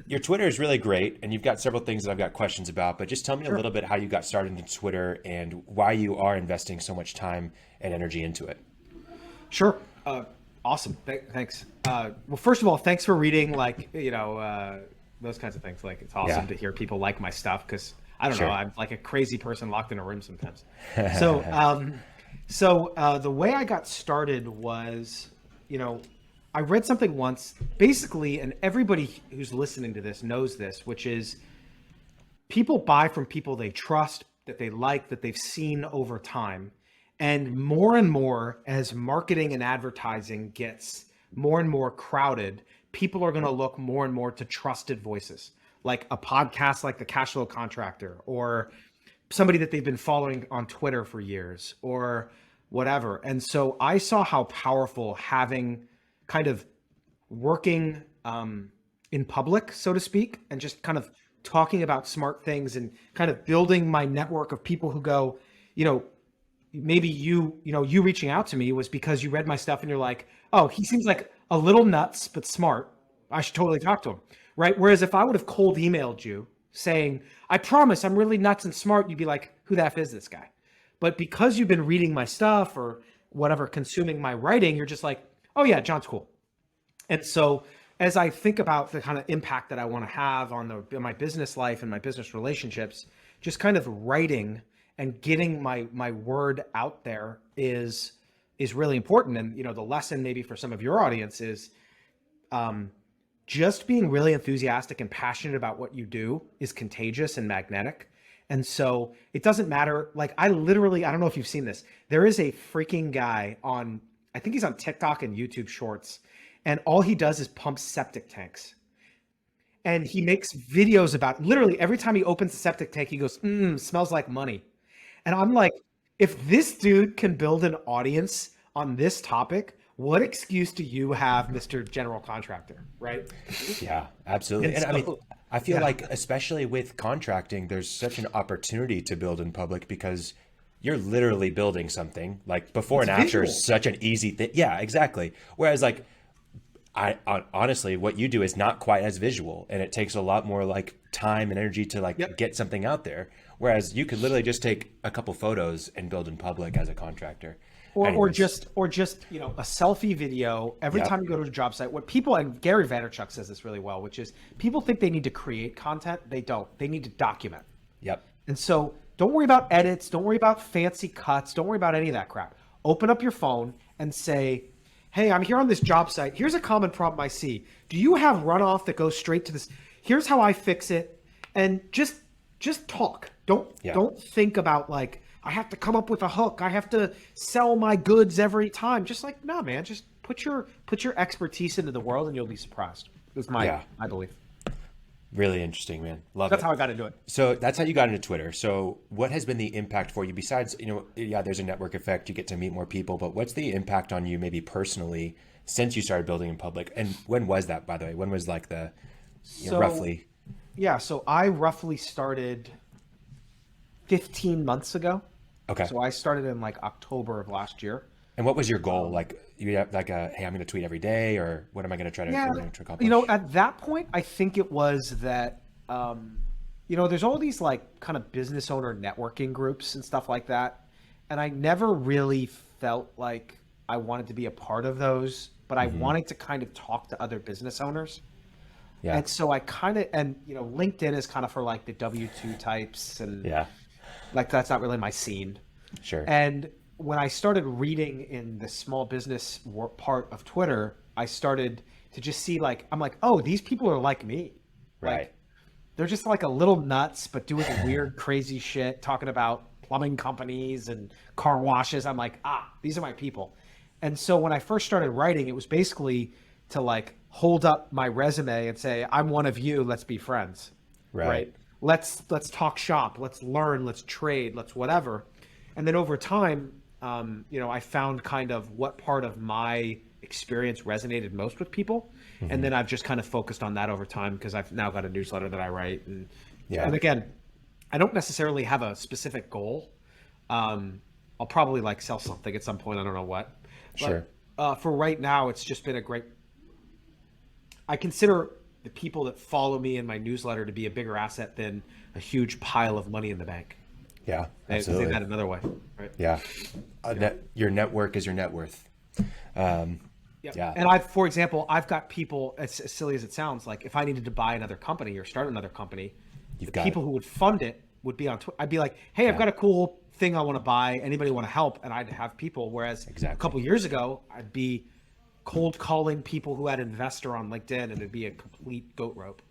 your Twitter is really great, and you've got several things that I've got questions about. But just tell me a Sure. little bit how you got started in Twitter and why you are investing so much time and energy into it. Sure. Awesome. Thanks. Well, first of all, thanks for reading, those kinds of things. Like, it's Yeah, awesome to hear people like my stuff because I don't know, sure. I'm like a crazy person locked in a room sometimes. So, the way I got started was, you know, I read something once, basically, and everybody who's listening to this knows this, which is people buy from people they trust, that they like, that they've seen over time. And more as marketing and advertising gets more and more crowded, people are going to look more and more to trusted voices, like a podcast like the Cashflow Contractor, or somebody that they've been following on Twitter for years, or whatever. And so I saw how powerful having kind of working in public, so to speak, and just kind of talking about smart things and kind of building my network of people who go, you know, maybe you reaching out to me was because you read my stuff and you're like, oh, he seems like a little nuts but smart, I should totally talk to him, right? Whereas if I would have cold emailed you saying, I promise I'm really nuts and smart, you'd be like, who the f is this guy? But because you've been reading my stuff or whatever, consuming my writing, you're just like, oh yeah, John's cool. And so as I think about the kind of impact that I want to have on my business life and my business relationships, just kind of writing and getting my word out there is really important. And the lesson maybe for some of your audience is just being really enthusiastic and passionate about what you do is contagious and magnetic. And so it doesn't matter. Like, I don't know if you've seen this. There is a freaking guy on, I think he's on TikTok and YouTube Shorts, and all he does is pump septic tanks. And he makes videos about, literally every time he opens a septic tank, he goes, smells like money. And I'm like, if this dude can build an audience on this topic, what excuse do you have, Mr. General Contractor, right? Yeah, absolutely. And And I mean, so, I feel yeah, like, especially with contracting, there's such an opportunity to build in public because you're literally building something. Like, before it's and after is visual. such an easy thing. Yeah, exactly. Whereas, like, honestly, what you do is not quite as visual, and it takes a lot more like time and energy to like Yep. get something out there. Whereas you could literally just take a couple photos and build in public as a contractor. Or Anyways, just a selfie video every yep, time you go to a job site. What people, and Gary Vaynerchuk says this really well, which is people think they need to create content. They don't. They need to document. yep, And so don't worry about edits. Don't worry about fancy cuts. Don't worry about any of that crap. Open up your phone and say, hey, I'm here on this job site. Here's a common problem I see. Do you have runoff that goes straight to this? Here's how I fix it. And just talk. Don't yep. don't think about like I have to come up with a hook. I have to sell my goods every time. Just like, no, man, just put your expertise into the world and you'll be surprised. Is Yeah, my belief. really interesting, man. Love That's it. how I got into it. So that's how you got into Twitter. So what has been the impact for you besides, yeah, there's a network effect, you get to meet more people, but what's the impact on you maybe personally since you started building in public? And when was that, by the way? When was like the, So roughly? yeah, so I roughly started 15 months ago. Okay. So I started in like October of last year. And what was your goal? Like, you have like hey, I'm going to tweet every day, or what am I going to try to, Yeah, to accomplish? at that point, I think it was that, there's all these like kind of business owner networking groups and stuff like that. And I never really felt like I wanted to be a part of those, but I Hmm. wanted to kind of talk to other business owners. Yeah. And so I kind of, LinkedIn is kind of for like the W-2 types, and Yeah. like that's not really my scene. Sure. And when I started reading in the small business part of Twitter, I started to just see like, I'm like, oh, these people are like me. Right. Like, they're just like a little nuts, but doing weird, crazy shit, talking about plumbing companies and car washes. I'm like, these are my people. And so when I first started writing, it was basically to like hold up my resume and say, I'm one of you. Let's be friends. Right. Right. Let's talk shop. Let's learn. Let's trade. Let's whatever. And then over time, I found kind of what part of my experience resonated most with people, and Hmm. then I've just kind of focused on that over time because I've now got a newsletter that I write, Yeah. and again, I don't necessarily have a specific goal. I'll probably like sell something at some point. I don't know what, Sure. but for right now, it's just been a great. I consider the people that follow me in my newsletter to be a bigger asset than a huge pile of money in the bank. Yeah, Say absolutely. that another way, right? Yeah. Your network is your net worth. Yep. Yeah. And for example, I've got people, as silly as it sounds, like if I needed to buy another company or start another company, You've the got people it. who would fund it would be on Twitter. I'd be like, hey, I've got a cool thing I want to buy. Anybody want to help? And I'd have people. Whereas Exactly. a couple years ago, I'd be cold calling people who had investor on LinkedIn, and it'd be a complete goat rope.